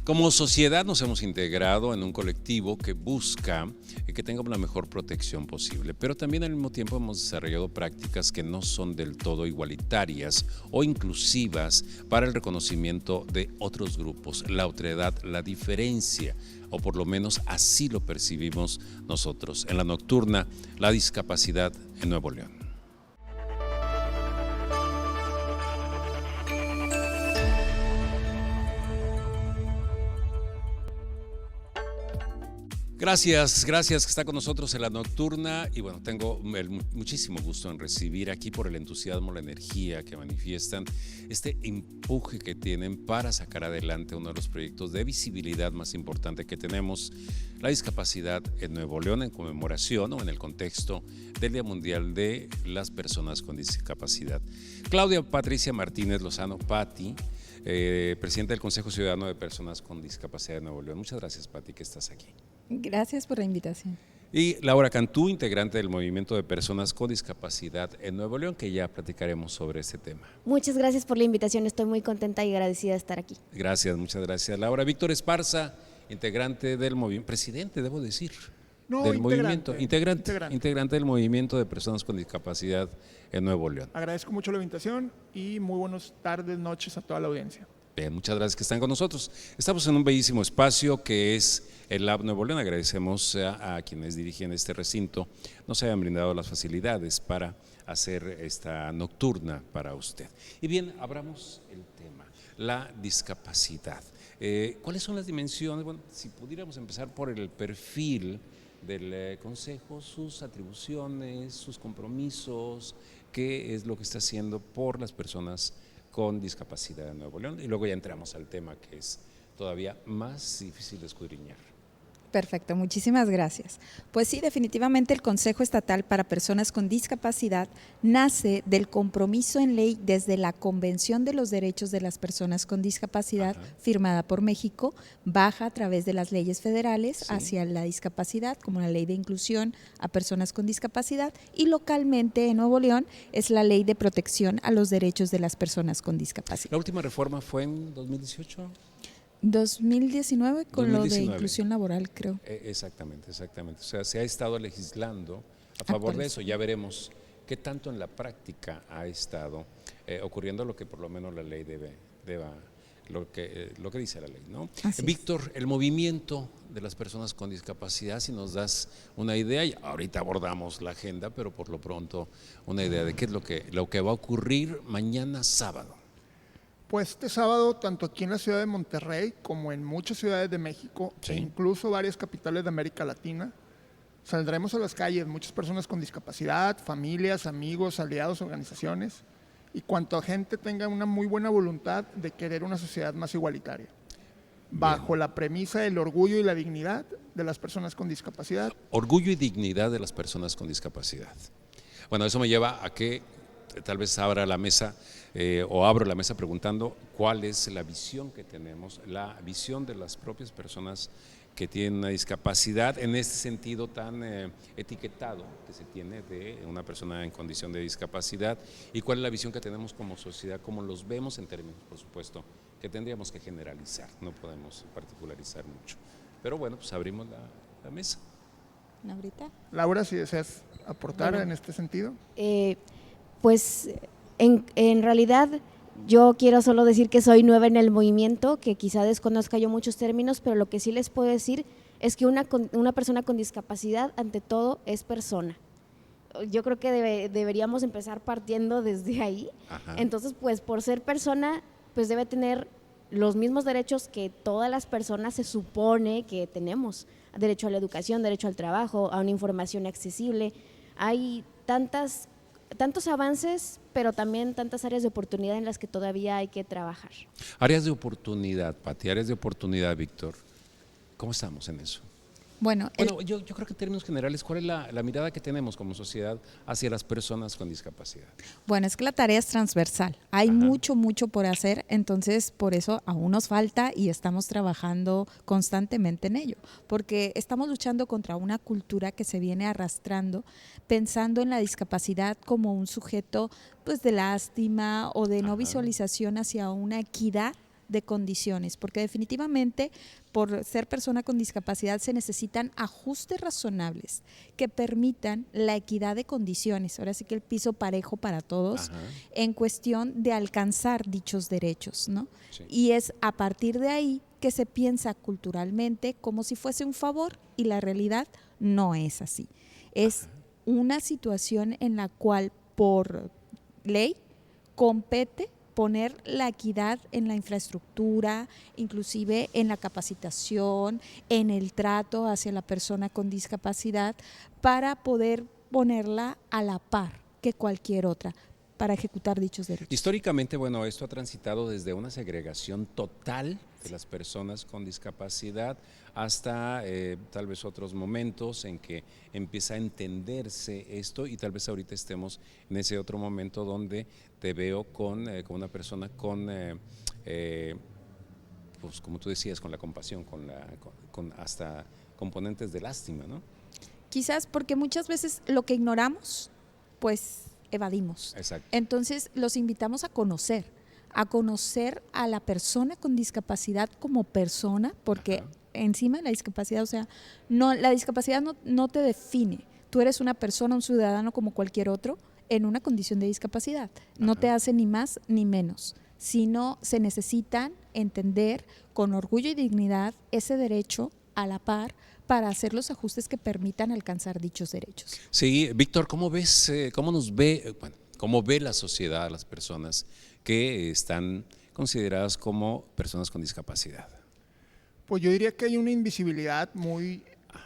Como sociedad nos hemos integrado en un colectivo que busca que tengamos la mejor protección posible, pero también al mismo tiempo hemos desarrollado prácticas que no son del todo igualitarias o inclusivas para el reconocimiento de otros grupos, la otredad, la diferencia, o por lo menos así lo percibimos nosotros. En la nocturna, la discapacidad en Nuevo León. Gracias que está con nosotros en la nocturna y bueno, tengo muchísimo gusto en recibir aquí por el entusiasmo, la energía que manifiestan, este empuje que tienen para sacar adelante uno de los proyectos de visibilidad más importante que tenemos, la discapacidad en Nuevo León, en conmemoración o en el contexto del Día Mundial de las Personas con Discapacidad. Claudia Patricia Martínez Lozano, Pati, presidenta del Consejo Ciudadano de Personas con Discapacidad de Nuevo León. Muchas gracias, Pati, que estás aquí. Gracias por la invitación. Y Laura Cantú, integrante del Movimiento de Personas con Discapacidad en Nuevo León, que ya platicaremos sobre este tema. Muchas gracias por la invitación, estoy muy contenta y agradecida de estar aquí. Gracias, muchas gracias, Laura. Víctor Esparza, integrante del movimiento, presidente, debo decir, del movimiento, integrante del Movimiento de Personas con Discapacidad en Nuevo León. Agradezco mucho la invitación y muy buenas tardes, noches a toda la audiencia. Bien, muchas gracias que están con nosotros. Estamos en un bellísimo espacio que es el Lab Nuevo León. Agradecemos a quienes dirigen este recinto, nos hayan brindado las facilidades para hacer esta nocturna para usted. Y bien, abramos el tema, la discapacidad. ¿Cuáles son las dimensiones? Bueno, si pudiéramos empezar por el perfil del Consejo, sus atribuciones, sus compromisos, qué es lo que está haciendo por las personas con discapacidad en Nuevo León, y luego ya entramos al tema que es todavía más difícil de escudriñar. Perfecto, muchísimas gracias. Pues sí, definitivamente el Consejo Estatal para Personas con Discapacidad nace del compromiso en ley desde la Convención de los Derechos de las Personas con Discapacidad, firmada por México, baja a través de las leyes federales hacia la discapacidad, como la Ley de Inclusión a Personas con Discapacidad, y localmente en Nuevo León es la Ley de Protección a los Derechos de las Personas con Discapacidad. La última reforma fue en 2018. 2019 con 2019. Lo de inclusión laboral, creo. Exactamente. O sea, se ha estado legislando a favor de eso. Ya veremos qué tanto en la práctica ha estado ocurriendo lo que por lo menos la ley deba lo que dice la ley, ¿no? Víctor, el movimiento de las personas con discapacidad, si nos das una idea, y ahorita abordamos la agenda, pero por lo pronto una idea de qué es lo que va a ocurrir mañana sábado. Pues este sábado, tanto aquí en la ciudad de Monterrey como en muchas ciudades de México, e incluso varias capitales de América Latina, saldremos a las calles, muchas personas con discapacidad, familias, amigos, aliados, organizaciones, y cuanta gente tenga una muy buena voluntad de querer una sociedad más igualitaria, bajo la premisa del orgullo y la dignidad de las personas con discapacidad. Orgullo y dignidad de las personas con discapacidad. Bueno, eso me lleva a que tal vez abra la mesa o abro la mesa preguntando cuál es la visión que tenemos, la visión de las propias personas que tienen una discapacidad en este sentido tan etiquetado que se tiene de una persona en condición de discapacidad, y cuál es la visión que tenemos como sociedad, cómo los vemos en términos, por supuesto, que tendríamos que generalizar, no podemos particularizar mucho. Pero bueno, pues abrimos la mesa. ¿Ahorita? Laura, si deseas aportar en este sentido. Pues en realidad yo quiero solo decir que soy nueva en el movimiento, que quizá desconozca yo muchos términos, pero lo que sí les puedo decir es que una persona con discapacidad ante todo es persona. Yo creo que deberíamos empezar partiendo desde ahí. Entonces, pues por ser persona, pues debe tener los mismos derechos que todas las personas se supone que tenemos. Derecho a la educación, derecho al trabajo, a una información accesible. Hay tantos avances, pero también tantas áreas de oportunidad en las que todavía hay que trabajar. Áreas de oportunidad, Pati, áreas de oportunidad, Víctor. ¿Cómo estamos en eso? Bueno, yo creo que en términos generales, ¿cuál es la mirada que tenemos como sociedad hacia las personas con discapacidad? Bueno, es que la tarea es transversal. Hay mucho por hacer, entonces por eso aún nos falta y estamos trabajando constantemente en ello, porque estamos luchando contra una cultura que se viene arrastrando, pensando en la discapacidad como un sujeto pues de lástima o de no visualización hacia una equidad de condiciones, porque definitivamente por ser persona con discapacidad se necesitan ajustes razonables que permitan la equidad de condiciones, ahora sí que el piso parejo para todos, Ajá. en cuestión de alcanzar dichos derechos, ¿no? Sí. Y es a partir de ahí que se piensa culturalmente como si fuese un favor y la realidad no es así. Es una situación en la cual por ley compete poner la equidad en la infraestructura, inclusive en la capacitación, en el trato hacia la persona con discapacidad, para poder ponerla a la par que cualquier otra para ejecutar dichos derechos. Históricamente, bueno, esto ha transitado desde una segregación total de las personas con discapacidad hasta tal vez otros momentos en que empieza a entenderse esto y tal vez ahorita estemos en ese otro momento donde te veo con una persona con, pues como tú decías, con la compasión, con hasta componentes de lástima, ¿no? Quizás porque muchas veces lo que ignoramos, pues evadimos. Exacto. Entonces los invitamos a conocer a la persona con discapacidad como persona, porque encima de la discapacidad, o sea, no, la discapacidad no te define. Tú eres una persona, un ciudadano como cualquier otro en una condición de discapacidad. No te hace ni más ni menos, sino se necesitan entender con orgullo y dignidad ese derecho a la par para hacer los ajustes que permitan alcanzar dichos derechos. Sí, Víctor, ¿cómo ves, cómo nos ve, bueno, cómo ve la sociedad a las personas que están consideradas como personas con discapacidad? Pues yo diría que hay una invisibilidad muy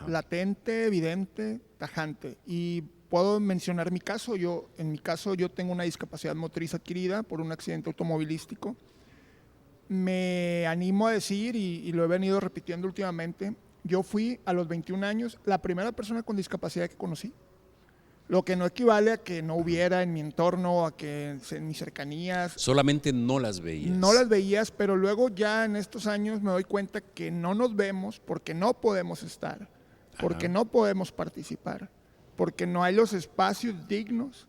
latente, evidente, tajante. Y puedo mencionar mi caso. En mi caso, yo tengo una discapacidad motriz adquirida por un accidente automovilístico. Me animo a decir, y lo he venido repitiendo últimamente, yo fui a los 21 años la primera persona con discapacidad que conocí. Lo que no equivale a que no hubiera en mi entorno, a que en mis cercanías. Solamente no las veías. No las veías, pero luego ya en estos años me doy cuenta que no nos vemos porque no podemos estar, porque no podemos participar, porque no hay los espacios dignos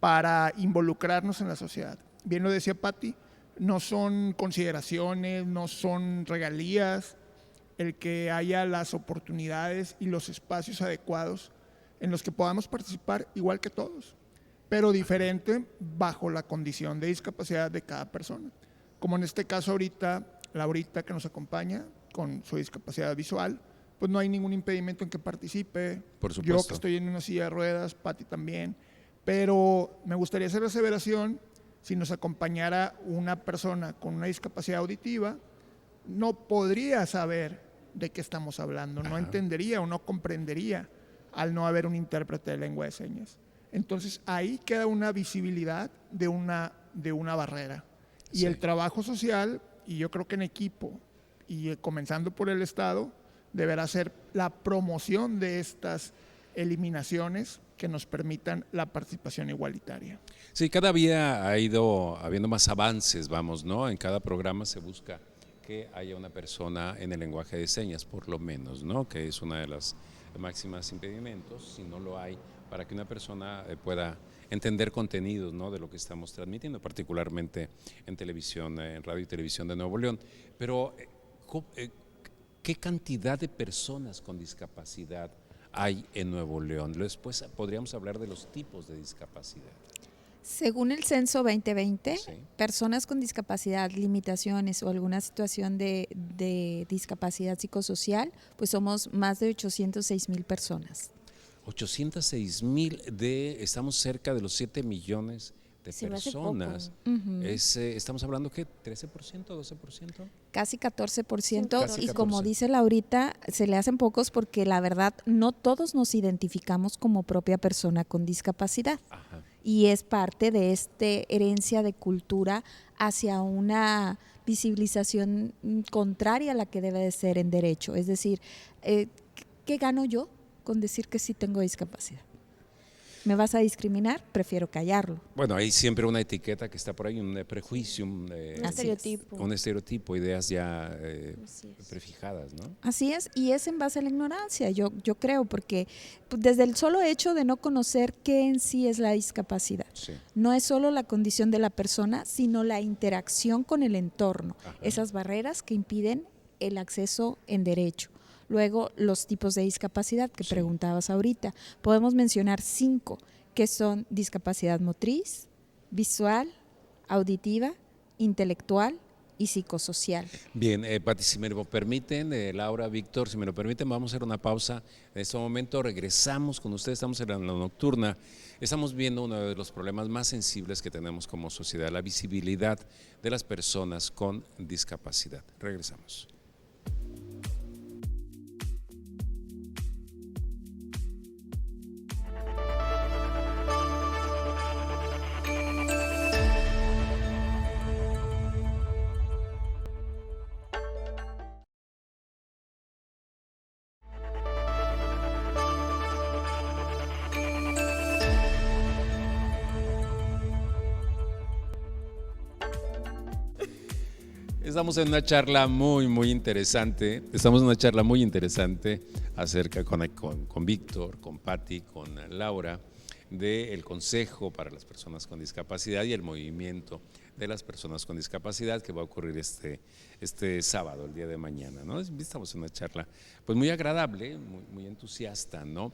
para involucrarnos en la sociedad. Bien lo decía Patti, no son consideraciones, no son regalías el que haya las oportunidades y los espacios adecuados en los que podamos participar igual que todos, pero diferente bajo la condición de discapacidad de cada persona. Como en este caso ahorita, Laurita que nos acompaña con su discapacidad visual, pues no hay ningún impedimento en que participe. Por supuesto. Yo que estoy en una silla de ruedas, Patti también, pero me gustaría hacer la aseveración, si nos acompañara una persona con una discapacidad auditiva, no podría saber de qué estamos hablando, no entendería o no comprendería al no haber un intérprete de lengua de señas. Entonces ahí queda una visibilidad de una barrera. Y Sí. el trabajo social, y yo creo que en equipo, y comenzando por el Estado, deberá ser la promoción de estas eliminaciones que nos permitan la participación igualitaria. Sí, cada día ha ido habiendo más avances, vamos, ¿no? En cada programa se busca que haya una persona en el lenguaje de señas, por lo menos, ¿no? Que es una de las máximas impedimentos, si no lo hay, para que una persona pueda entender contenidos, ¿no? De lo que estamos transmitiendo, particularmente en televisión, en radio y televisión de Nuevo León. Pero, ¿qué cantidad de personas con discapacidad hay en Nuevo León? Después podríamos hablar de los tipos de discapacidad. Según el censo 2020, Sí. personas con discapacidad, limitaciones o alguna situación de discapacidad psicosocial, pues somos más de 806,000 personas. 806,000 estamos cerca de los 7 millones de Se me hace personas. poco. Estamos hablando que 13%, 12%. Casi 14%, Casi y como 14. dice Laurita, se le hacen pocos porque la verdad no todos nos identificamos como propia persona con discapacidad. Ajá. Y es parte de esta herencia de cultura hacia una visibilización contraria a la que debe de ser en derecho. Es decir, ¿qué gano yo con decir que sí tengo discapacidad? me vas a discriminar, prefiero callarlo. Bueno, hay siempre una etiqueta que está por ahí, un prejuicio, Un estereotipo. un estereotipo, ideas ya Así es. prefijadas, ¿no? Así es, y es en base a la ignorancia, yo creo, porque pues, desde el solo hecho de no conocer qué en sí es la discapacidad, Sí. no es solo la condición de la persona, sino la interacción con el entorno, Ajá. esas barreras que impiden el acceso en derecho. Luego, los tipos de discapacidad que Sí. preguntabas ahorita. Podemos mencionar 5, que son discapacidad motriz, visual, auditiva, intelectual y psicosocial. Bien, Pati, si me lo permiten, Laura, Víctor, si me lo permiten, vamos a hacer una pausa. En este momento regresamos con ustedes, estamos en la nocturna. Estamos viendo uno de los problemas más sensibles que tenemos como sociedad, la visibilidad de las personas con discapacidad. Regresamos. Estamos en una charla muy interesante. Estamos en una charla muy interesante acerca con Víctor, con Pati, con Laura, del Consejo para las Personas con Discapacidad y el movimiento de las personas con discapacidad que va a ocurrir este sábado, el día de mañana, ¿no? Estamos en una charla pues muy agradable, muy entusiasta, ¿no?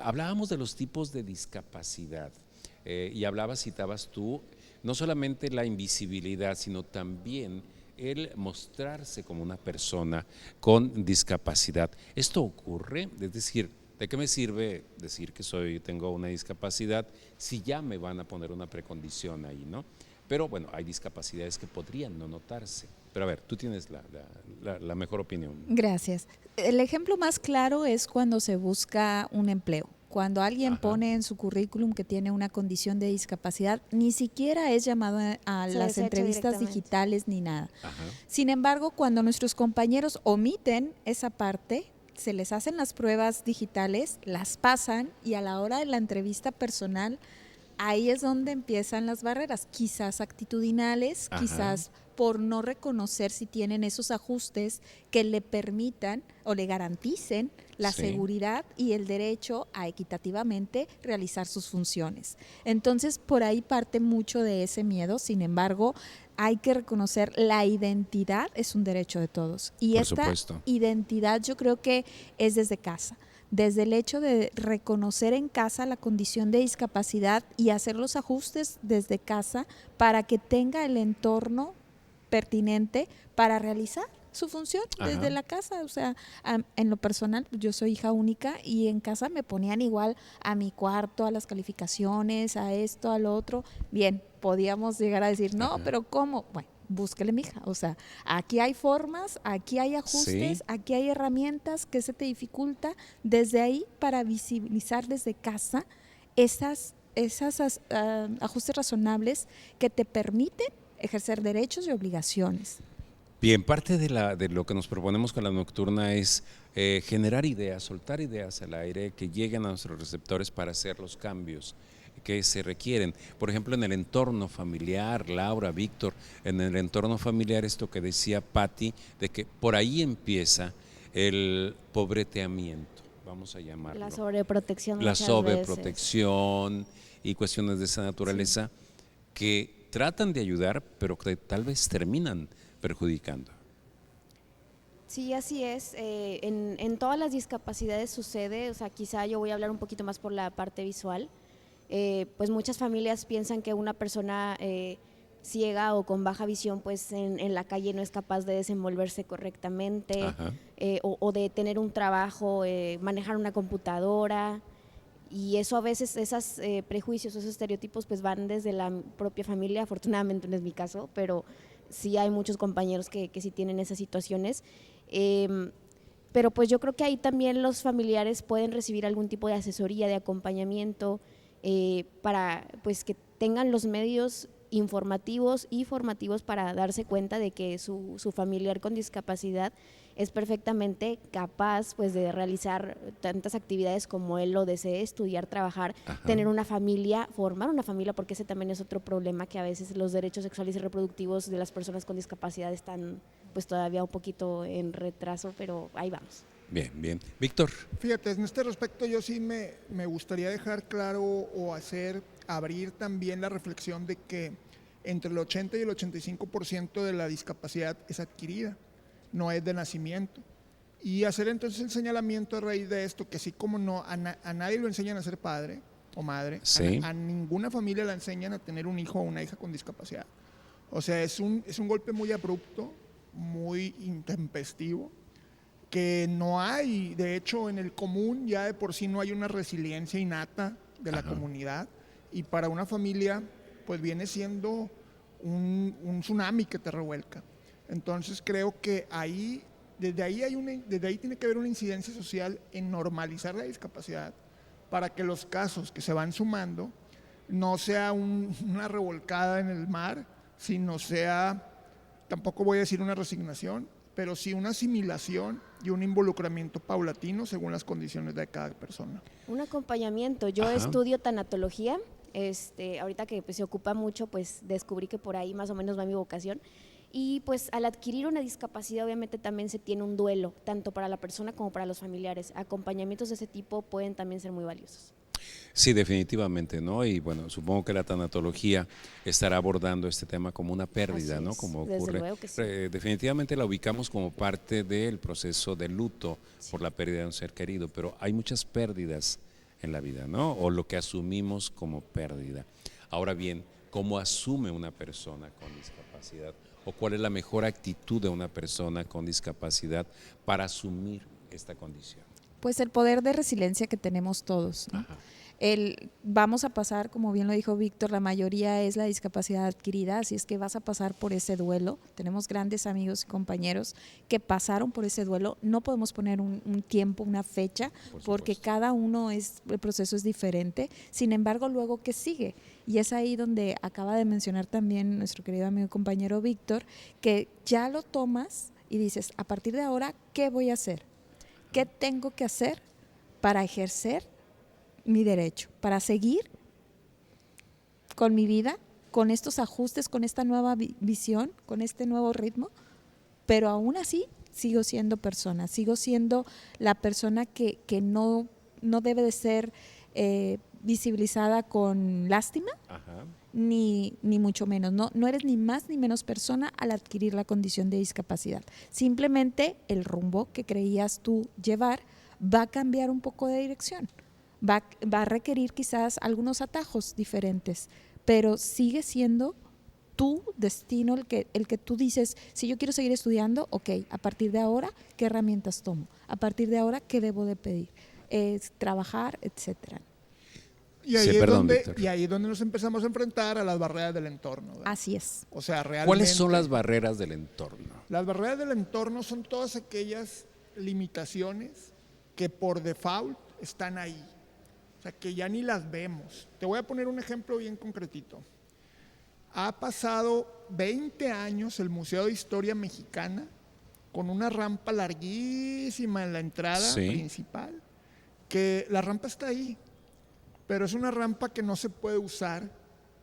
Hablábamos de los tipos de discapacidad y citabas tú, no solamente la invisibilidad, sino también el mostrarse como una persona con discapacidad. ¿Esto ocurre? Es decir, ¿de qué me sirve decir que tengo una discapacidad si ya me van a poner una precondición ahí, ¿no? Pero bueno, hay discapacidades que podrían no notarse. Pero a ver, tú tienes la mejor opinión. Gracias. El ejemplo más claro es cuando se busca un empleo. Cuando alguien Ajá. pone en su currículum que tiene una condición de discapacidad, ni siquiera es llamado a Se las desecha entrevistas directamente. digitales ni nada. Ajá. Sin embargo, cuando nuestros compañeros omiten esa parte, se les hacen las pruebas digitales, las pasan y a la hora de la entrevista personal, ahí es donde empiezan las barreras, quizás actitudinales, Ajá. quizás por no reconocer si tienen esos ajustes que le permitan o le garanticen la Sí. seguridad y el derecho a equitativamente realizar sus funciones. Entonces, por ahí parte mucho de ese miedo. Sin embargo, hay que reconocer la identidad es un derecho de todos. Y Por esta supuesto. identidad yo creo que es desde casa. Desde el hecho de reconocer en casa la condición de discapacidad y hacer los ajustes desde casa para que tenga el entorno pertinente para realizar su función Ajá. desde la casa. O sea, en lo personal, yo soy hija única y en casa me ponían igual a mi cuarto, a las calificaciones, a esto, a lo otro. Bien, podíamos llegar a decir, no, Ajá. pero ¿cómo? Bueno, búsquele, mija. O sea, aquí hay formas, aquí hay ajustes, Sí. aquí hay herramientas que se te dificulta desde ahí para visibilizar desde casa esas ajustes razonables que te permiten ejercer derechos y obligaciones. Bien, parte de lo que nos proponemos con la nocturna es generar ideas, soltar ideas al aire que lleguen a nuestros receptores para hacer los cambios que se requieren. Por ejemplo, en el entorno familiar, Laura, Víctor, en el entorno familiar, esto que decía Pati, de que por ahí empieza el pobreteamiento, vamos a llamarlo. La sobreprotección. La muchas sobreprotección y cuestiones de esa naturaleza que tratan de ayudar, pero que tal vez terminan perjudicando. Sí, así es. En todas las discapacidades sucede, o sea, quizá yo voy a hablar un poquito más por la parte visual. Pues muchas familias piensan que una persona ciega o con baja visión, pues en la calle no es capaz de desenvolverse correctamente, Ajá. o de tener un trabajo, manejar una computadora. Y eso a veces, esos prejuicios, esos estereotipos, pues van desde la propia familia. Afortunadamente no es mi caso, pero sí hay muchos compañeros que sí tienen esas situaciones. Pero pues yo creo que ahí también los familiares pueden recibir algún tipo de asesoría, de acompañamiento, para pues que tengan los medios informativos y formativos para darse cuenta de que su familiar con discapacidad es perfectamente capaz pues de realizar tantas actividades como él lo desee, estudiar, trabajar, tener una familia, formar una familia, porque ese también es otro problema, que a veces los derechos sexuales y reproductivos de las personas con discapacidad están pues todavía un poquito en retraso, pero ahí vamos. Bien, bien. Víctor. Fíjate, en este respecto yo sí me gustaría dejar claro o abrir también la reflexión de que entre el 80 y el 85% de la discapacidad es adquirida, no es de nacimiento. Y hacer entonces el señalamiento a raíz de esto, que así como no a nadie lo enseñan a ser padre o madre, sí. a ninguna familia la enseñan a tener un hijo o una hija con discapacidad. O sea, es un golpe muy abrupto, muy intempestivo, que no hay, de hecho en el común ya de por sí no hay una resiliencia innata de la comunidad, y para una familia pues viene siendo un tsunami que te revuelca. Entonces creo que desde ahí tiene que haber una incidencia social en normalizar la discapacidad, para que los casos que se van sumando no sea una revolcada en el mar, sino sea, tampoco voy a decir una resignación, pero sí una asimilación y un involucramiento paulatino según las condiciones de cada persona. Un acompañamiento. Yo estudio tanatología, ahorita que pues, se ocupa mucho, pues descubrí que por ahí más o menos va mi vocación. Y pues al adquirir una discapacidad obviamente también se tiene un duelo, tanto para la persona como para los familiares. Acompañamientos de ese tipo pueden también ser muy valiosos. Sí, definitivamente, ¿no? Y bueno, supongo que la tanatología estará abordando este tema como una pérdida, ¿no? Como ocurre. Desde luego que sí. Definitivamente la ubicamos como parte del proceso de luto por la pérdida de un ser querido, pero hay muchas pérdidas en la vida, ¿no? O lo que asumimos como pérdida. Ahora bien, ¿cómo asume una persona con discapacidad? ¿O cuál es la mejor actitud de una persona con discapacidad para asumir esta condición? Pues el poder de resiliencia que tenemos todos, ¿no? Vamos a pasar, como bien lo dijo Víctor, la mayoría es la discapacidad adquirida, así es que vas a pasar por ese duelo. Tenemos grandes amigos y compañeros que pasaron por ese duelo. No podemos poner un tiempo, una fecha, porque cada uno el proceso es diferente. Sin embargo, luego, ¿qué sigue? Y es ahí donde acaba de mencionar también nuestro querido amigo y compañero Víctor, que ya lo tomas y dices, a partir de ahora, ¿qué voy a hacer? ¿Qué tengo que hacer para ejercer mi derecho, para seguir con mi vida, con estos ajustes, con esta nueva visión, con este nuevo ritmo? Pero aún así sigo siendo persona, sigo siendo la persona que no debe de ser visibilizada con lástima, ni mucho menos. No eres ni más ni menos persona al adquirir la condición de discapacidad. Simplemente el rumbo que creías tú llevar va a cambiar un poco de dirección. Va a requerir quizás algunos atajos diferentes, pero sigue siendo tu destino el que tú dices, si yo quiero seguir estudiando, ok, a partir de ahora, ¿qué herramientas tomo? A partir de ahora, ¿qué debo de pedir? Trabajar, etcétera. Y ahí, es donde nos empezamos a enfrentar a las barreras del entorno, ¿verdad? Así es. O sea, realmente, ¿cuáles son las barreras del entorno? Las barreras del entorno son todas aquellas limitaciones que por default están ahí. O sea, que ya ni las vemos. Te voy a poner un ejemplo bien concretito. Ha pasado 20 años el Museo de Historia Mexicana con una rampa larguísima en la entrada principal, que la rampa está ahí, pero es una rampa que no se puede usar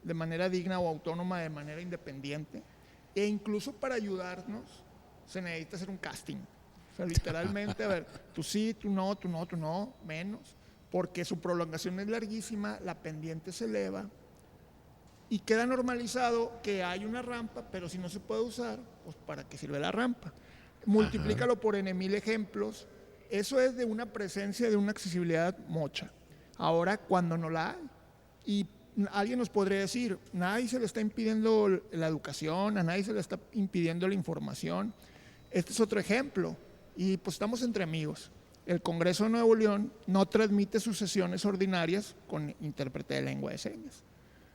de manera digna o autónoma, de manera independiente, e incluso para ayudarnos se necesita hacer un casting. O sea, literalmente, a ver, tú sí, tú no, menos, porque su prolongación es larguísima, la pendiente se eleva y queda normalizado que hay una rampa, pero si no se puede usar, pues ¿para qué sirve la rampa? Multiplícalo por N,000 ejemplos. Eso es de una presencia, de una accesibilidad mocha. Ahora, cuando no la hay, y alguien nos podría decir, nadie se le está impidiendo la educación, a nadie se le está impidiendo la información. Este es otro ejemplo, y pues estamos entre amigos. El Congreso de Nuevo León no transmite sus sesiones ordinarias con intérprete de lengua de señas.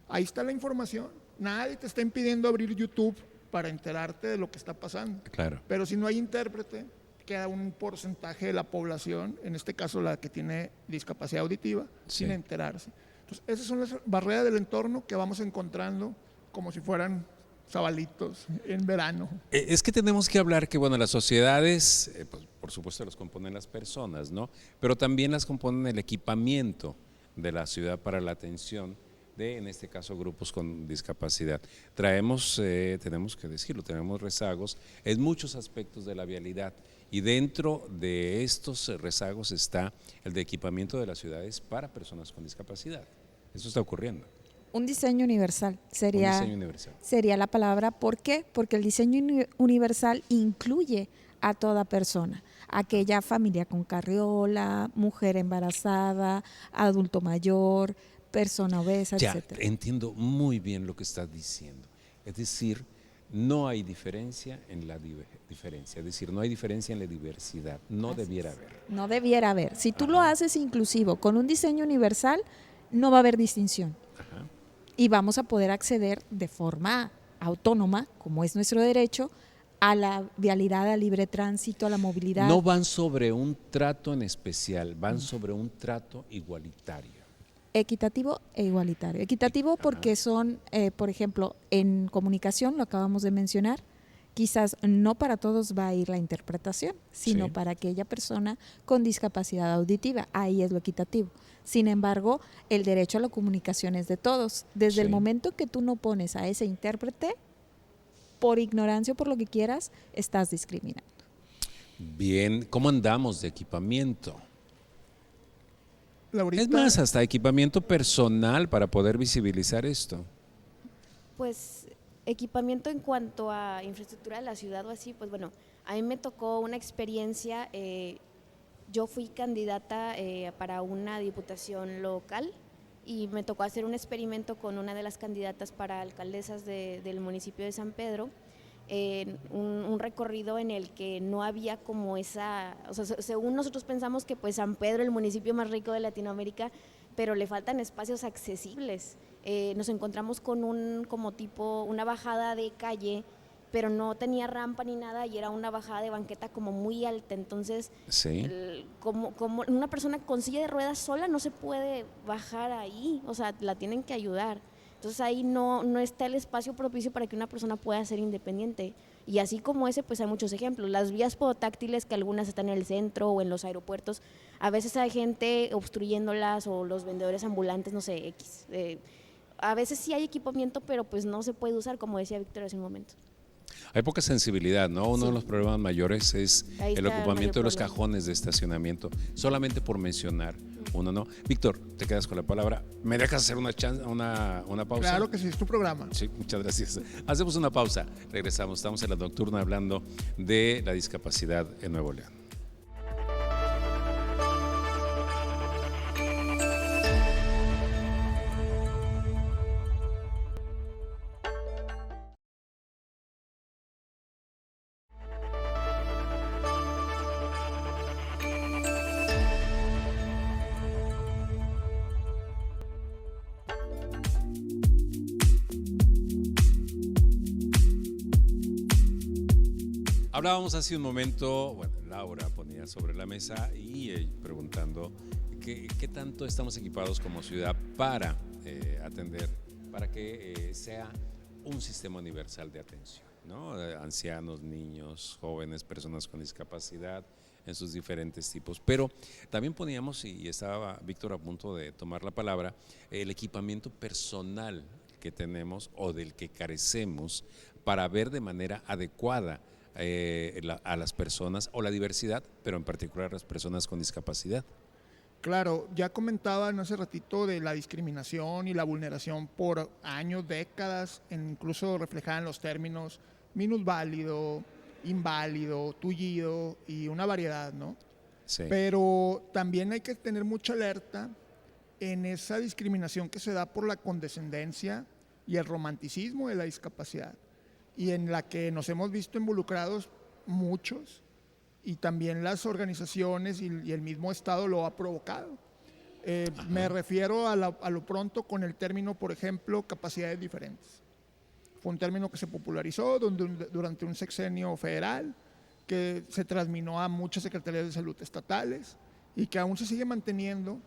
Ahí está la información. Nadie te está impidiendo abrir YouTube para enterarte de lo que está pasando. Claro. Pero si no hay intérprete, queda un porcentaje de la población, en este caso la que tiene discapacidad auditiva, sin enterarse. Entonces, esas son las barreras del entorno que vamos encontrando como si fueran sabalitos en verano. Es que tenemos que hablar que, bueno, las sociedades, pues, por supuesto las componen las personas, ¿no? Pero también las componen el equipamiento de la ciudad para la atención de, en este caso, grupos con discapacidad. Tenemos que decirlo, tenemos rezagos en muchos aspectos de la vialidad y dentro de estos rezagos está el de equipamiento de las ciudades para personas con discapacidad. Eso está ocurriendo. Un diseño universal sería, Un diseño universal. sería la palabra. ¿Por qué? Porque el diseño universal incluye a toda persona, aquella familia con carriola, mujer embarazada, adulto mayor, persona obesa, Ya, etcétera. entiendo muy bien lo que estás diciendo. Es decir, no hay diferencia en la diferencia, es decir, no hay diferencia en la diversidad, no Así debiera es. haber. No debiera haber. Si tú Ajá. lo haces inclusivo con un diseño universal, no va a haber distinción. Ajá. Y vamos a poder acceder de forma autónoma, como es nuestro derecho, a la vialidad, al libre tránsito, a la movilidad. No van sobre un trato en especial, van sobre un trato igualitario. Equitativo e igualitario. Equitativo porque son, por ejemplo, en comunicación, lo acabamos de mencionar, quizás no para todos va a ir la interpretación, sino Sí. para aquella persona con discapacidad auditiva. Ahí es lo equitativo. Sin embargo, el derecho a la comunicación es de todos. Desde el Sí. momento que tú no pones a ese intérprete, por ignorancia o por lo que quieras, estás discriminando. Bien, ¿cómo andamos de equipamiento? Laurita, Es más, hasta equipamiento personal para poder visibilizar esto. Pues equipamiento en cuanto a infraestructura de la ciudad o así, pues bueno, a mí me tocó una experiencia, yo fui candidata para una diputación local y me tocó hacer un experimento con una de las candidatas para alcaldesas del municipio de San Pedro, un recorrido en el que no había como esa, o sea, según nosotros pensamos que pues San Pedro, el municipio más rico de Latinoamérica, pero le faltan espacios accesibles. Nos encontramos con una bajada de calle, pero no tenía rampa ni nada y era una bajada de banqueta como muy alta, entonces Sí. como una persona con silla de ruedas sola no se puede bajar ahí, o sea, la tienen que ayudar. Entonces ahí no está el espacio propicio para que una persona pueda ser independiente. Y así como ese, pues hay muchos ejemplos. Las vías podotáctiles, que algunas están en el centro o en los aeropuertos, a veces hay gente obstruyéndolas o los vendedores ambulantes, no sé, X. A veces sí hay equipamiento, pero pues no se puede usar, como decía Víctor hace un momento. Hay poca sensibilidad, ¿no? Uno Sí. de los problemas mayores es Ahí el está el ocupamiento de mayor los problema. cajones de estacionamiento, solamente por mencionar uno, ¿no? Víctor, te quedas con la palabra. ¿Me dejas hacer una pausa? claro que sí, es tu programa. Sí, muchas gracias. Hacemos una pausa, regresamos. Estamos en la nocturna hablando de la discapacidad en Nuevo León. Hablábamos hace un momento, bueno, Laura ponía sobre la mesa y preguntando qué tanto estamos equipados como ciudad para atender, para que sea un sistema universal de atención, ¿no? Ancianos, niños, jóvenes, personas con discapacidad en sus diferentes tipos. Pero también poníamos, y estaba Víctor a punto de tomar la palabra, el equipamiento personal que tenemos o del que carecemos para ver de manera adecuada a las personas o la diversidad, pero en particular a las personas con discapacidad. Claro, ya comentaban hace ratito de la discriminación y la vulneración por años, décadas, incluso reflejada en los términos minusválido, inválido, tullido y una variedad, ¿no? Sí. Pero también hay que tener mucha alerta en esa discriminación que se da por la condescendencia y el romanticismo de la discapacidad, y en la que nos hemos visto involucrados muchos, y también las organizaciones y el mismo Estado lo ha provocado. Me refiero a lo pronto con el término, por ejemplo, capacidades diferentes. Fue un término que se popularizó durante un sexenio federal, que se transminó a muchas secretarías de salud estatales y que aún se sigue manteniendo,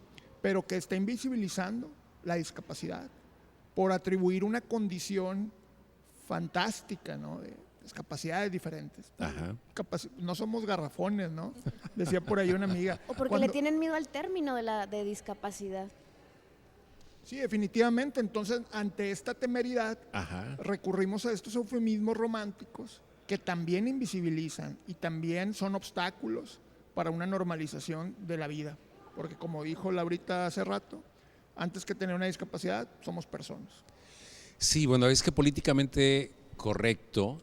pero que está invisibilizando la discapacidad por atribuir una condición fantástica, ¿no? De capacidades diferentes. Ajá. No somos garrafones, ¿no? Decía por ahí una amiga. O porque le tienen miedo al término de discapacidad. Sí, definitivamente. Entonces, ante esta temeridad, Ajá. recurrimos a estos eufemismos románticos que también invisibilizan y también son obstáculos para una normalización de la vida. Porque como dijo Laurita hace rato, antes que tener una discapacidad, somos personas. Sí, bueno, es que políticamente correcto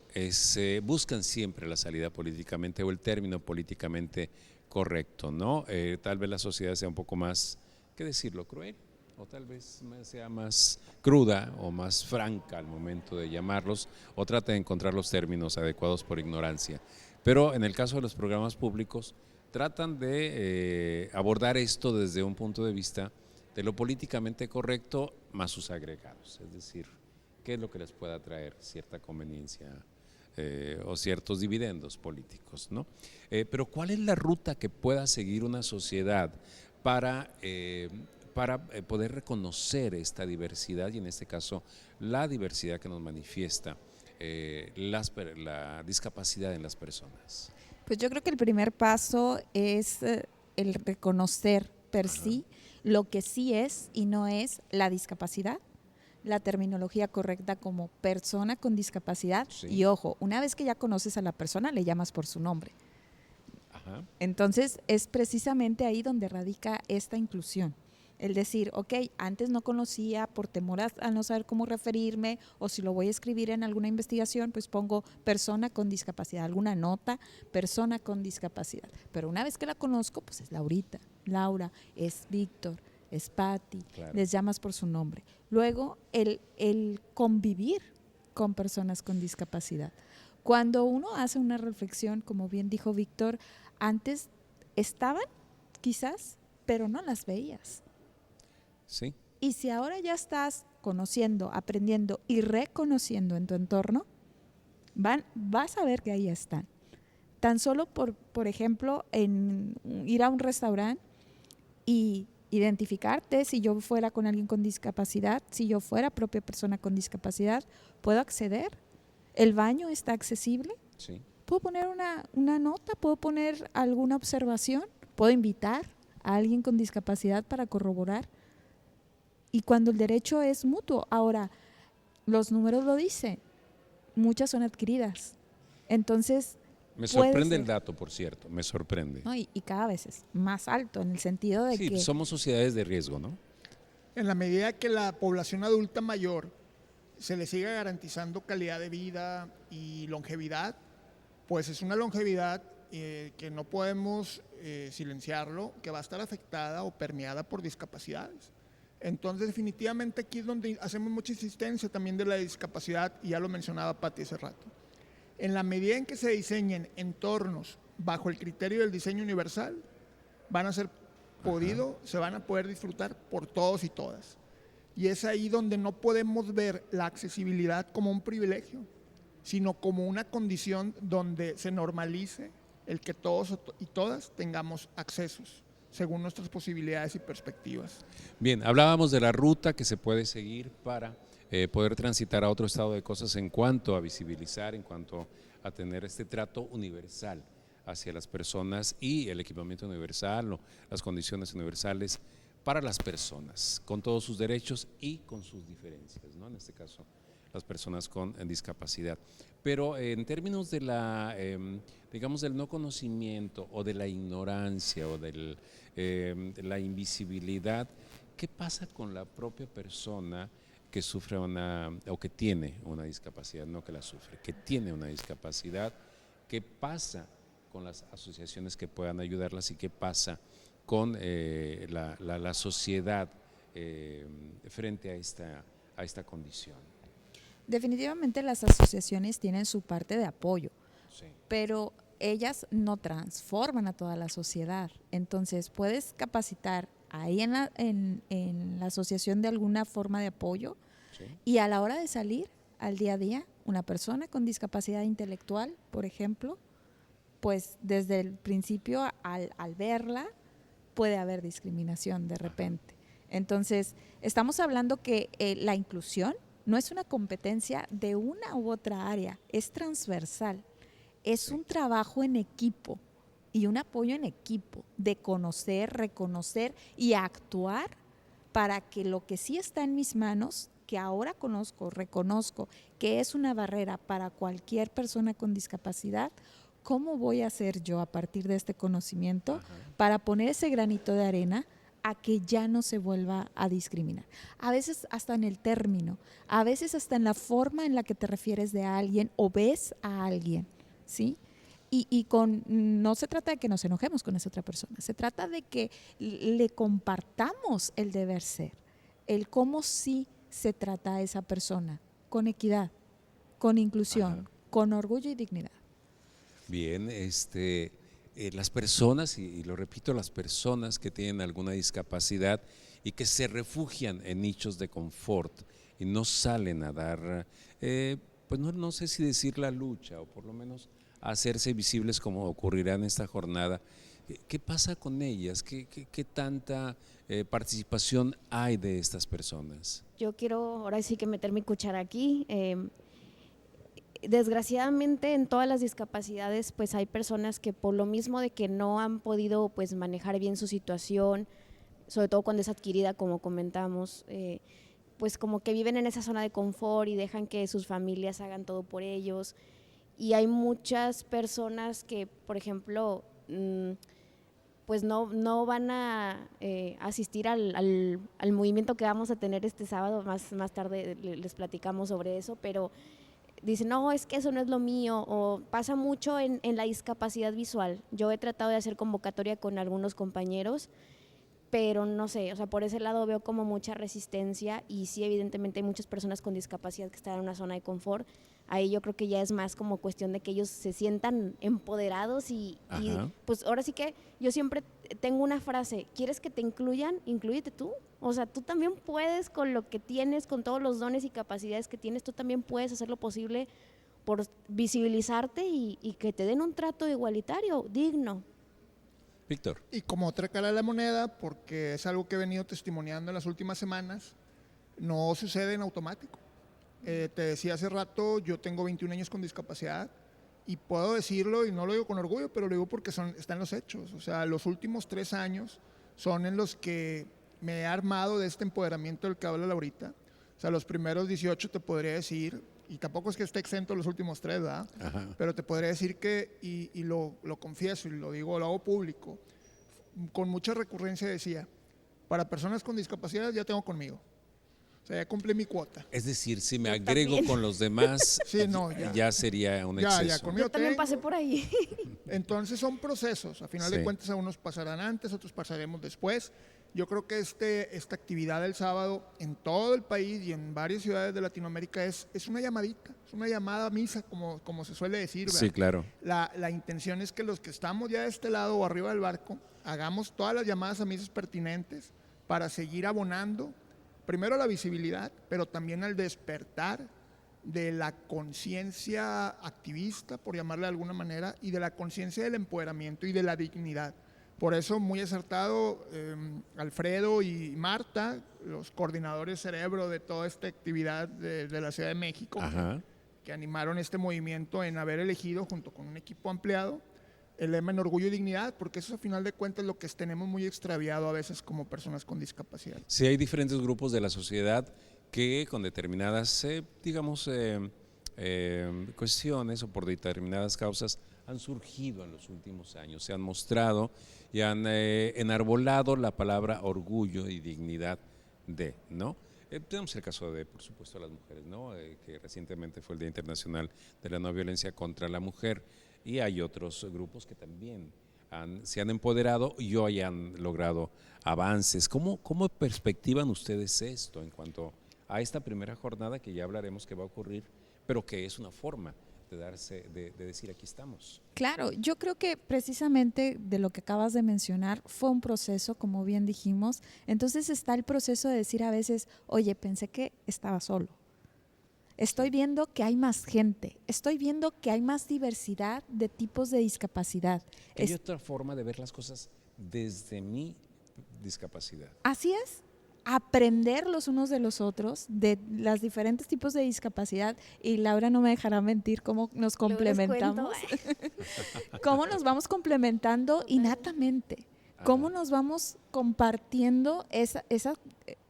buscan siempre la salida políticamente o el término políticamente correcto, ¿no? Tal vez la sociedad sea un poco más, ¿qué decirlo?, cruel, o tal vez sea más cruda o más franca al momento de llamarlos, o trata de encontrar los términos adecuados por ignorancia. Pero en el caso de los programas públicos, tratan de abordar esto desde un punto de vista de lo políticamente correcto más sus agregados, es decir, qué es lo que les pueda traer cierta conveniencia o ciertos dividendos políticos, ¿no? Pero ¿cuál es la ruta que pueda seguir una sociedad para poder reconocer esta diversidad y en este caso la diversidad que nos manifiesta la discapacidad en las personas? Pues yo creo que el primer paso es el reconocer per sí lo que sí es y no es la discapacidad, la terminología correcta como persona con discapacidad. Sí. Y ojo, una vez que ya conoces a la persona, le llamas por su nombre. Ajá. Entonces es precisamente ahí donde radica esta inclusión. El decir, ok, antes no conocía por temor a no saber cómo referirme, o si lo voy a escribir en alguna investigación, pues pongo persona con discapacidad, alguna nota, persona con discapacidad. Pero una vez que la conozco, pues es Laurita, Laura, es Víctor, es Patti, Claro. les llamas por su nombre. Luego, el convivir con personas con discapacidad. Cuando uno hace una reflexión, como bien dijo Víctor, antes estaban quizás, pero no las veías. Sí. Y si ahora ya estás conociendo, aprendiendo y reconociendo en tu entorno, vas a ver que ahí están. Tan solo por ejemplo, en ir a un restaurante y identificarte, si yo fuera con alguien con discapacidad, si yo fuera propia persona con discapacidad, ¿puedo acceder? ¿El baño está accesible? Sí. ¿Puedo poner una nota? ¿Puedo poner alguna observación? ¿Puedo invitar a alguien con discapacidad para corroborar? Y cuando el derecho es mutuo, ahora los números lo dicen, muchas son adquiridas. Entonces, Me puede sorprende el ser, dato, por cierto, me sorprende. ¿no? Y cada vez es más alto en el sentido de Sí, que somos sociedades de riesgo, ¿no? En la medida que la población adulta mayor se le siga garantizando calidad de vida y longevidad, pues es una longevidad que no podemos silenciarlo, que va a estar afectada o permeada por discapacidades. Entonces, definitivamente aquí es donde hacemos mucha insistencia también de la discapacidad, y ya lo mencionaba Patti hace rato. En la medida en que se diseñen entornos bajo el criterio del diseño universal, se van a poder disfrutar por todos y todas. Y es ahí donde no podemos ver la accesibilidad como un privilegio, sino como una condición donde se normalice el que todos y todas tengamos accesos según nuestras posibilidades y perspectivas. Bien, hablábamos de la ruta que se puede seguir para poder transitar a otro estado de cosas en cuanto a visibilizar, en cuanto a tener este trato universal hacia las personas y el equipamiento universal o las condiciones universales para las personas, con todos sus derechos y con sus diferencias, ¿no? En este caso, las personas con discapacidad. Pero en términos de digamos, del no conocimiento o de la ignorancia o de la invisibilidad, ¿qué pasa con la propia persona que sufre o que tiene una discapacidad, no que la sufre, que tiene una discapacidad? ¿Qué pasa con las asociaciones que puedan ayudarlas y qué pasa con la sociedad frente a esta condición? definitivamente las asociaciones tienen su parte de apoyo, Sí. pero ellas no transforman a toda la sociedad. Entonces, puedes capacitar ahí en la asociación de alguna forma de apoyo, Sí. y a la hora de salir al día a día, una persona con discapacidad intelectual, por ejemplo, pues desde el principio al verla puede haber discriminación de repente. Entonces, estamos hablando que la inclusión no es una competencia de una u otra área, es transversal, es un trabajo en equipo y un apoyo en equipo de conocer, reconocer y actuar para que lo que sí está en mis manos, que ahora conozco, reconozco que es una barrera para cualquier persona con discapacidad, ¿cómo voy a hacer yo a partir de este conocimiento para poner ese granito de arena a que ya no se vuelva a discriminar? A veces hasta en el término, a veces hasta en la forma en la que te refieres de alguien o ves a alguien, ¿sí? No se trata de que nos enojemos con esa otra persona, se trata de que le compartamos el deber ser, el cómo sí se trata a esa persona, con equidad, con inclusión, con orgullo y dignidad. Bien, las personas, y lo repito, las personas que tienen alguna discapacidad y que se refugian en nichos de confort y no salen a dar, pues no sé si decir la lucha, o por lo menos a hacerse visibles como ocurrirá en esta jornada. ¿Qué pasa con ellas? ¿Qué tanta participación hay de estas personas? Yo quiero ahora sí que meter mi cuchara aquí. Desgraciadamente en todas las discapacidades pues hay personas que por lo mismo de que no han podido pues manejar bien su situación, sobre todo cuando es adquirida, como comentamos, pues como que viven en esa zona de confort y dejan que sus familias hagan todo por ellos. Y hay muchas personas que, por ejemplo, pues no van a asistir al movimiento que vamos a tener este sábado, más tarde les platicamos sobre eso, pero dicen, no, es que eso no es lo mío, o pasa mucho en la discapacidad visual. Yo he tratado de hacer convocatoria con algunos compañeros, pero no sé, o sea, por ese lado veo como mucha resistencia y sí, evidentemente hay muchas personas con discapacidad que están en una zona de confort. Ahí yo creo que ya es más como cuestión de que ellos se sientan empoderados y pues ahora sí que yo siempre tengo una frase, ¿quieres que te incluyan? Inclúyete tú. O sea, tú también puedes con lo que tienes, con todos los dones y capacidades que tienes, tú también puedes hacer lo posible por visibilizarte y que te den un trato igualitario, digno. Víctor. Y como otra cara de la moneda, porque es algo que he venido testimoniando en las últimas semanas, no sucede en automático. Te decía hace rato, yo tengo 21 años con discapacidad y puedo decirlo, y no lo digo con orgullo, pero lo digo porque están los hechos. O sea, los últimos 3 años son en los que me he armado de este empoderamiento del que habla Laurita. O sea, los primeros 18 te podría decir, y tampoco es que esté exento los últimos 3, ¿verdad? Pero te podría decir que, y lo confieso y lo digo, lo hago público, con mucha recurrencia decía, para personas con discapacidad ya tengo conmigo. O sea, ya cumplí mi cuota. Es decir, si me agrego con los demás, sí, no, ya sería un exceso. Ya, conmigo yo también pasé por ahí. Entonces son procesos. A final de cuentas, a unos pasarán antes, otros pasaremos después. Yo creo que esta actividad del sábado en todo el país y en varias ciudades de Latinoamérica es una llamadita, es una llamada a misa, como se suele decir, ¿verdad? Sí, claro. La intención es que los que estamos ya de este lado o arriba del barco, hagamos todas las llamadas a misas pertinentes para seguir abonando, primero la visibilidad, pero también al despertar de la conciencia activista, por llamarle de alguna manera, y de la conciencia del empoderamiento y de la dignidad. Por eso, muy acertado, Alfredo y Marta, los coordinadores cerebro de toda esta actividad de la Ciudad de México, que animaron este movimiento en haber elegido, junto con un equipo ampliado, el lema en orgullo y dignidad, porque eso a final de cuentas es lo que tenemos muy extraviado a veces como personas con discapacidad. Sí, hay diferentes grupos de la sociedad que con determinadas, cuestiones o por determinadas causas han surgido en los últimos años, se han mostrado y han enarbolado la palabra orgullo y dignidad ¿no? Tenemos el caso de, por supuesto, las mujeres, ¿no? Que recientemente fue el Día Internacional de la No Violencia contra la Mujer, y hay otros grupos que también se han empoderado y hoy han logrado avances. ¿Cómo perspectivan ustedes esto en cuanto a esta primera jornada que ya hablaremos que va a ocurrir, pero que es una forma de decir aquí estamos? Claro, yo creo que precisamente de lo que acabas de mencionar fue un proceso, como bien dijimos. Entonces está el proceso de decir a veces, oye, pensé que estaba solo. Estoy viendo que hay más gente, estoy viendo que hay más diversidad de tipos de discapacidad. Hay otra forma de ver las cosas desde mi discapacidad. Así es. aprender los unos de los otros, de los diferentes tipos de discapacidad, y Laura no me dejará mentir cómo nos complementamos, cómo nos vamos complementando innatamente, cómo nos vamos compartiendo esa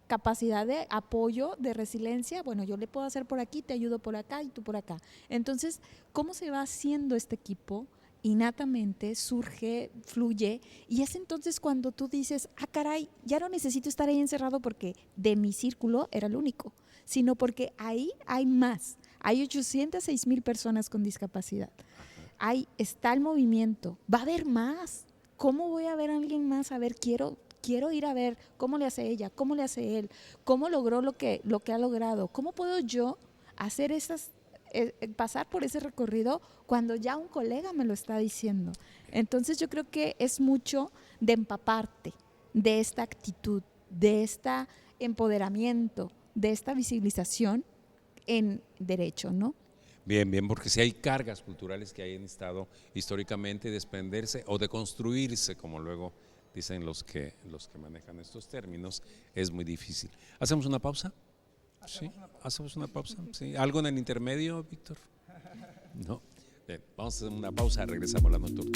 capacidad de apoyo, de resiliencia. Bueno, yo le puedo hacer por aquí, te ayudo por acá y tú por acá. Entonces, ¿cómo se va haciendo este equipo? Innatamente surge, fluye, y es entonces cuando tú dices, caray, ya no necesito estar ahí encerrado porque de mi círculo era el único, sino porque ahí hay más, hay 806,000 personas con discapacidad, está el movimiento, va a haber más. ¿Cómo voy a ver a alguien más? A ver, quiero ir a ver cómo le hace ella, cómo le hace él, cómo logró lo que ha logrado, cómo puedo yo hacer pasar por ese recorrido cuando ya un colega me lo está diciendo. Entonces yo creo que es mucho de empaparte de esta actitud, de este empoderamiento, de esta visibilización en derecho, ¿no? Bien, bien, porque si hay cargas culturales que hayan estado históricamente desprenderse o de construirse, como luego dicen los que manejan estos términos, es muy difícil. ¿Hacemos una pausa? Sí, hacemos una pausa. Sí. ¿Algo en el intermedio, Víctor? No. Bien, vamos a hacer una pausa, regresamos a la nocturna.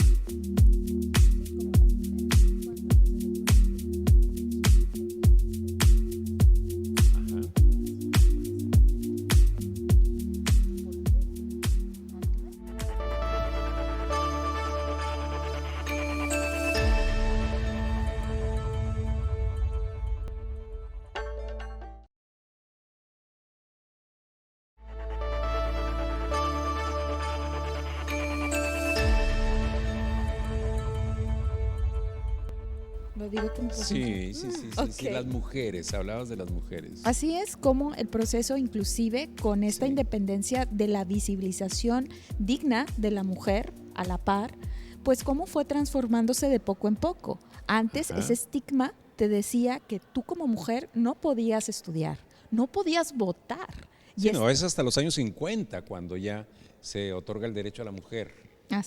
Lo digo con Sí, Okay. las mujeres, hablabas de las mujeres. Así es como el proceso, inclusive con esta independencia de la visibilización digna de la mujer a la par, pues cómo fue transformándose de poco en poco. Antes ese estigma te decía que tú como mujer no podías estudiar, no podías votar. Sí, no, es hasta los años 50 cuando ya se otorga el derecho a la mujer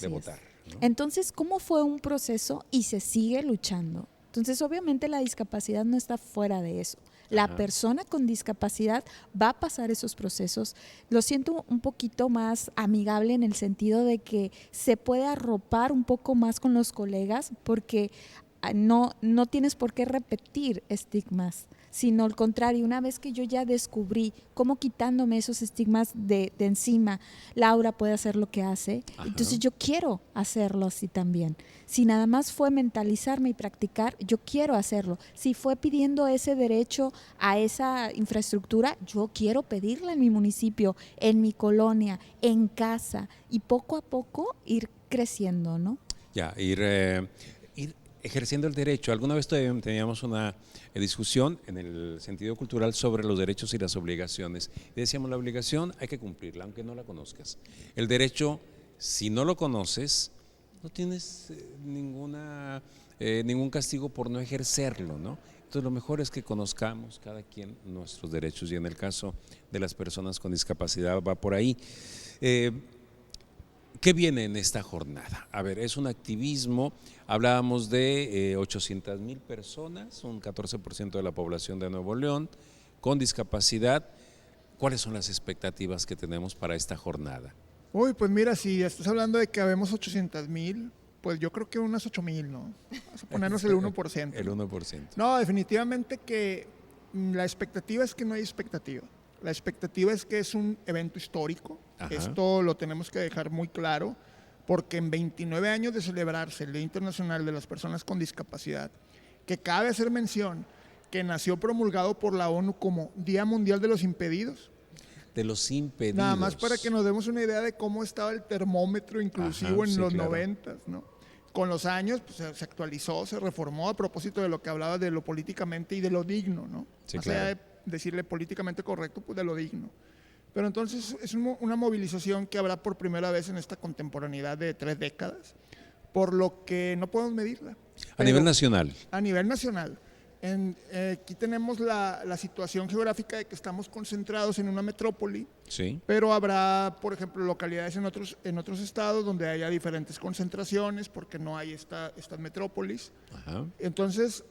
de votar, ¿no? Entonces, ¿cómo fue un proceso y se sigue luchando? Entonces, obviamente la discapacidad no está fuera de eso. La persona con discapacidad va a pasar esos procesos. Lo siento un poquito más amigable en el sentido de que se puede arropar un poco más con los colegas porque no tienes por qué repetir estigmas, sino al contrario, una vez que yo ya descubrí cómo quitándome esos estigmas de encima, Laura puede hacer lo que hace, entonces yo quiero hacerlo así también. Si nada más fue mentalizarme y practicar, yo quiero hacerlo. Si fue pidiendo ese derecho a esa infraestructura, yo quiero pedirla en mi municipio, en mi colonia, en casa, y poco a poco ir creciendo, ¿no? Ya, ir ejerciendo el derecho. Alguna vez teníamos una discusión en el sentido cultural sobre los derechos y las obligaciones. Y decíamos, la obligación hay que cumplirla, aunque no la conozcas. El derecho, si no lo conoces, no tienes ningún castigo por no ejercerlo, ¿no? Entonces lo mejor es que conozcamos cada quien nuestros derechos, y en el caso de las personas con discapacidad va por ahí. ¿Qué viene en esta jornada? A ver, es un activismo, hablábamos de 800,000 personas, un 14% de la población de Nuevo León con discapacidad. ¿Cuáles son las expectativas que tenemos para esta jornada? Uy, pues mira, si estás hablando de que habemos 800,000, pues yo creo que unas 8,000, ¿no? Vamos a ponernos el 1%. El 1%. No, definitivamente que la expectativa es que no hay expectativa. La expectativa es que es un evento histórico. Esto lo tenemos que dejar muy claro, porque en 29 años de celebrarse el Día Internacional de las Personas con Discapacidad, que cabe hacer mención que nació promulgado por la ONU como Día Mundial de los Impedidos. De los impedidos. Nada más para que nos demos una idea de cómo estaba el termómetro inclusivo en los 90, ¿no? Con los años pues, se actualizó, se reformó a propósito de lo que hablaba de lo políticamente y de lo digno, ¿no? Sí, o sea, decirle políticamente correcto, pues de lo digno. Pero entonces es una movilización que habrá por primera vez en esta contemporaneidad de 3 décadas, por lo que no podemos medirla. A nivel nacional. A nivel nacional. Aquí tenemos la situación geográfica de que estamos concentrados en una metrópoli, sí, pero habrá, por ejemplo, localidades en otros estados donde haya diferentes concentraciones porque no hay estas metrópolis. Entonces,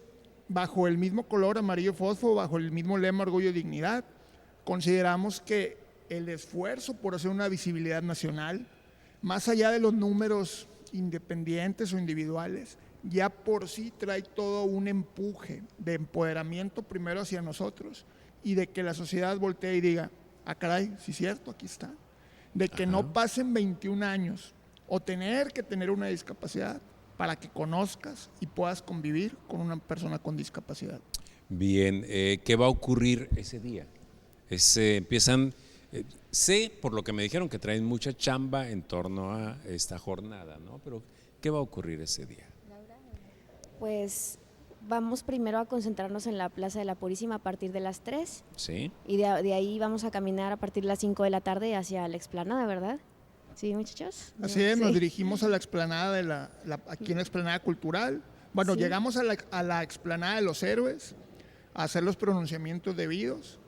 bajo el mismo color amarillo fósforo, bajo el mismo lema Orgullo y Dignidad, consideramos que el esfuerzo por hacer una visibilidad nacional, más allá de los números independientes o individuales, ya por sí trae todo un empuje de empoderamiento primero hacia nosotros y de que la sociedad voltee y diga, ah caray, sí es cierto, aquí está. De que no pasen 21 años o tener que tener una discapacidad para que conozcas y puedas convivir con una persona con discapacidad. Bien, ¿qué va a ocurrir ese día? Empiezan, sé por lo que me dijeron que traen mucha chamba en torno a esta jornada, ¿no? Pero ¿qué va a ocurrir ese día? Pues vamos primero a concentrarnos en la Plaza de la Purísima a partir de las 3. Sí. Y de ahí vamos a caminar a partir de las 5 de la tarde hacia la explanada, ¿verdad? Sí, muchachos. Así es, Sí. nos dirigimos a la explanada aquí en la explanada cultural. Bueno, Sí. llegamos a la explanada de los héroes a hacer los pronunciamientos debidos.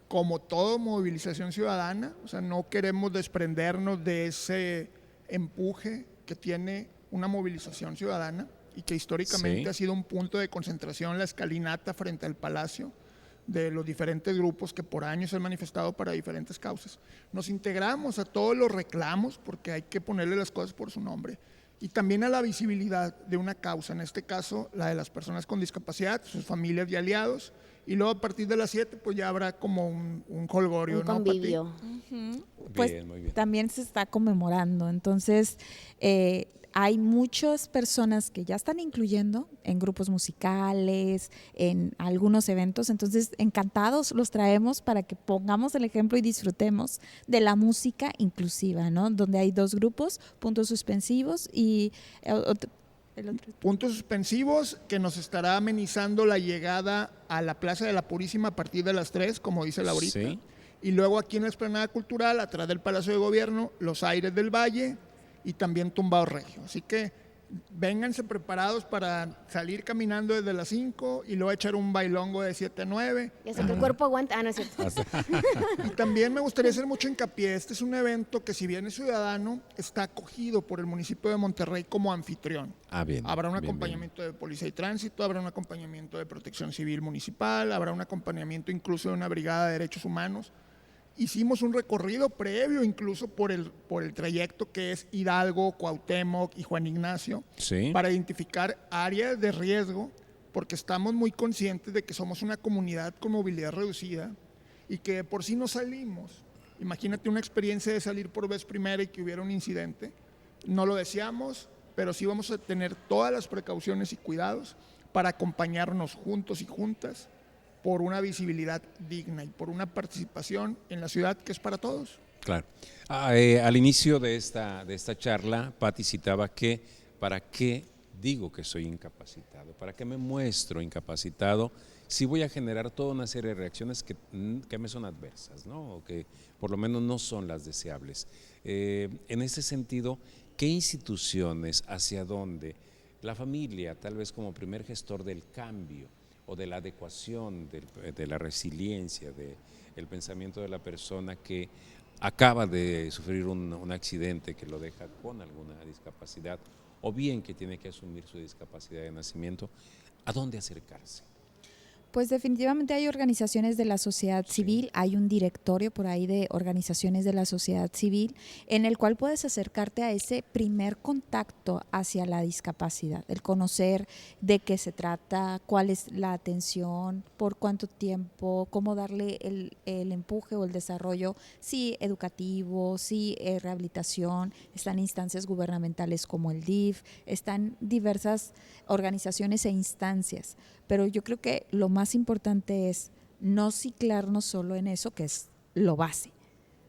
Como toda movilización ciudadana, o sea, no queremos desprendernos de ese empuje que tiene una movilización ciudadana y que históricamente Sí. ha sido un punto de concentración, la escalinata frente al Palacio, de los diferentes grupos que por años se han manifestado para diferentes causas. Nos integramos a todos los reclamos, porque hay que ponerle las cosas por su nombre, y también a la visibilidad de una causa, en este caso la de las personas con discapacidad, sus familias y aliados, y luego a partir de las 7 pues ya habrá como un jolgorio, Un ¿no, Pati? convivio. Pues Bien, muy bien. también se está conmemorando. Entonces, hay muchas personas que ya están incluyendo en grupos musicales, en algunos eventos. Entonces, encantados los traemos para que pongamos el ejemplo y disfrutemos de la música inclusiva, ¿no? Donde hay 2 grupos, puntos suspensivos y el otro. Puntos suspensivos que nos estará amenizando la llegada a la Plaza de la Purísima a partir de las 3, como dice Laurita. Sí. Y luego aquí en la Explanada Cultural, atrás del Palacio de Gobierno, los Aires del Valle y también Tumbao Regio. Así que vénganse preparados para salir caminando desde las 5 y luego echar un bailongo de 7 a 9. Y hasta que el cuerpo aguanta. Ah, no es cierto. Y también me gustaría hacer mucho hincapié, este es un evento que si bien es ciudadano, está acogido por el municipio de Monterrey como anfitrión. Ah, bien. Habrá un bien, acompañamiento de policía y tránsito, habrá un acompañamiento de protección civil municipal, habrá un acompañamiento incluso de una brigada de derechos humanos. Hicimos un recorrido previo incluso por el trayecto que es Hidalgo, Cuauhtémoc y Juan Ignacio, Sí. para identificar áreas de riesgo, porque estamos muy conscientes de que somos una comunidad con movilidad reducida y que de por sí no salimos. Imagínate una experiencia de salir por vez primera y que hubiera un incidente. No lo deseamos, pero sí vamos a tener todas las precauciones y cuidados para acompañarnos juntos y juntas por una visibilidad digna y por una participación en la ciudad que es para todos. Claro. Al inicio de esta charla, Pati citaba que ¿para qué digo que soy incapacitado? ¿Para qué me muestro incapacitado si voy a generar toda una serie de reacciones que me son adversas, ¿no? O que por lo menos no son las deseables? En ese sentido, ¿qué instituciones, hacia dónde la familia, tal vez como primer gestor del cambio o de la adecuación, de la resiliencia, del pensamiento de la persona que acaba de sufrir un accidente que lo deja con alguna discapacidad, o bien que tiene que asumir su discapacidad de nacimiento, ¿a dónde acercarse? Pues definitivamente hay organizaciones de la sociedad civil, hay un directorio por ahí de organizaciones de la sociedad civil en el cual puedes acercarte a ese primer contacto hacia la discapacidad, el conocer de qué se trata, cuál es la atención, por cuánto tiempo, cómo darle el empuje o el desarrollo, sí educativo, sí rehabilitación, están instancias gubernamentales como el DIF, están diversas organizaciones e instancias. Pero yo creo que lo más importante es no ciclarnos solo en eso, que es lo base,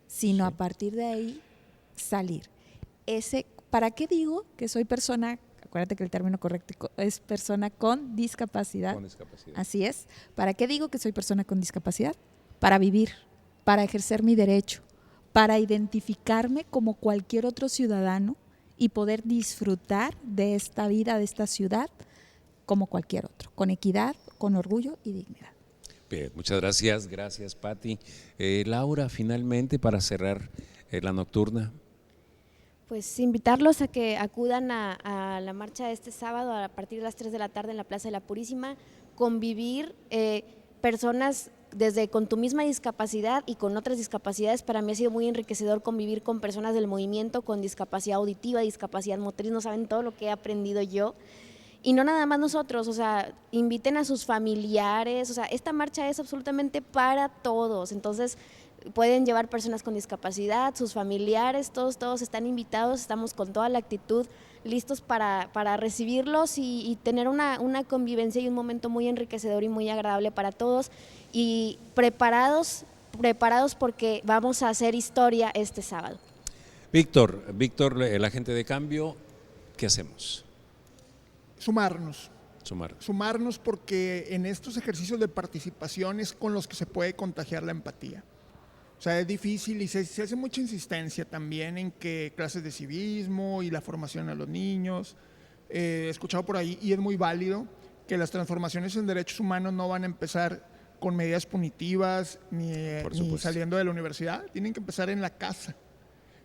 sino a partir de ahí salir. ¿Para qué digo que soy persona? Acuérdate que el término correcto es persona con discapacidad. Con discapacidad. Así es. ¿Para qué digo que soy persona con discapacidad? Para vivir, para ejercer mi derecho, para identificarme como cualquier otro ciudadano y poder disfrutar de esta vida, de esta ciudad, como cualquier otro, con equidad, con orgullo y dignidad. Bien, muchas gracias Pati. Laura, finalmente para cerrar la nocturna. Pues invitarlos a que acudan a la marcha de este sábado a partir de las 3 de la tarde en la Plaza de la Purísima, convivir personas desde con tu misma discapacidad y con otras discapacidades. Para mí ha sido muy enriquecedor convivir con personas del movimiento con discapacidad auditiva, discapacidad motriz, no saben todo lo que he aprendido yo. Y no nada más nosotros, o sea, inviten a sus familiares, o sea, esta marcha es absolutamente para todos, entonces pueden llevar personas con discapacidad, sus familiares, todos están invitados, estamos con toda la actitud listos para recibirlos y tener una convivencia y un momento muy enriquecedor y muy agradable para todos y preparados porque vamos a hacer historia este sábado. Víctor, el agente de cambio, ¿qué hacemos? Sumarnos porque en estos ejercicios de participación es con los que se puede contagiar la empatía. O sea, es difícil y se hace mucha insistencia también en que clases de civismo y la formación a los niños. He escuchado por ahí, y es muy válido, que las transformaciones en derechos humanos no van a empezar con medidas punitivas ni saliendo de la universidad, tienen que empezar en la casa.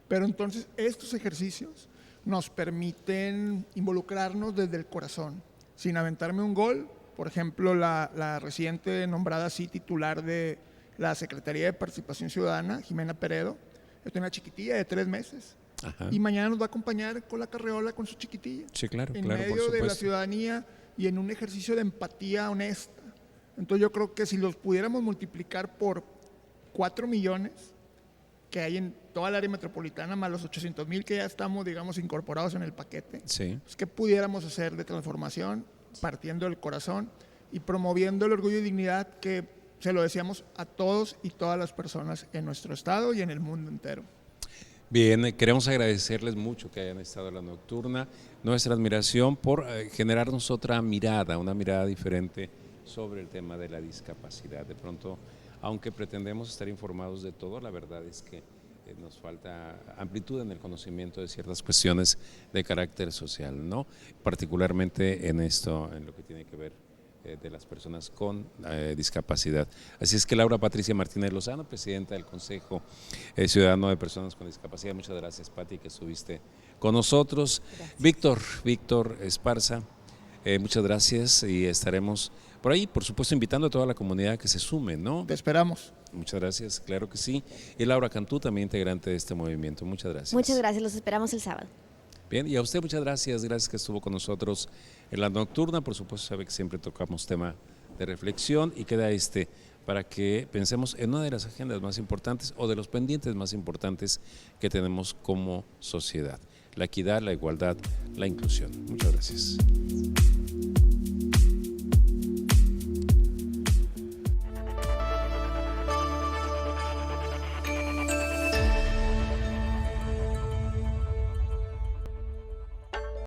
Pero entonces estos ejercicios nos permiten involucrarnos desde el corazón, sin aventarme un gol. Por ejemplo, la reciente nombrada así titular de la Secretaría de Participación Ciudadana, Jimena Peredo, es una chiquitilla de 3 meses. Ajá. Y mañana nos va a acompañar con la carreola con su chiquitilla. Sí, claro, en medio de la ciudadanía y en un ejercicio de empatía honesta. Entonces yo creo que si los pudiéramos multiplicar por 4 millones que hay en toda el área metropolitana, más los 800,000 que ya estamos, digamos, incorporados en el paquete, sí, pues, ¿qué pudiéramos hacer de transformación partiendo del corazón y promoviendo el orgullo y dignidad que se lo decíamos a todos y todas las personas en nuestro estado y en el mundo entero? Bien, queremos agradecerles mucho que hayan estado en la nocturna, nuestra admiración por generarnos otra mirada, una mirada diferente sobre el tema de la discapacidad. De pronto, aunque pretendemos estar informados de todo, la verdad es que nos falta amplitud en el conocimiento de ciertas cuestiones de carácter social, ¿no? Particularmente en esto, en lo que tiene que ver de las personas con discapacidad. Así es que Laura Patricia Martínez Lozano, presidenta del Consejo Ciudadano de Personas con Discapacidad, muchas gracias, Pati, que estuviste con nosotros. Víctor Esparza, muchas gracias y estaremos por ahí, por supuesto, invitando a toda la comunidad que se sume, ¿no? Te esperamos. Muchas gracias, claro que sí. Y Laura Cantú, también integrante de este movimiento, muchas gracias. Muchas gracias, los esperamos el sábado. Bien, y a usted muchas gracias que estuvo con nosotros en la nocturna. Por supuesto, sabe que siempre tocamos tema de reflexión y queda para que pensemos en una de las agendas más importantes o de los pendientes más importantes que tenemos como sociedad: la equidad, la igualdad, la inclusión. Muchas gracias.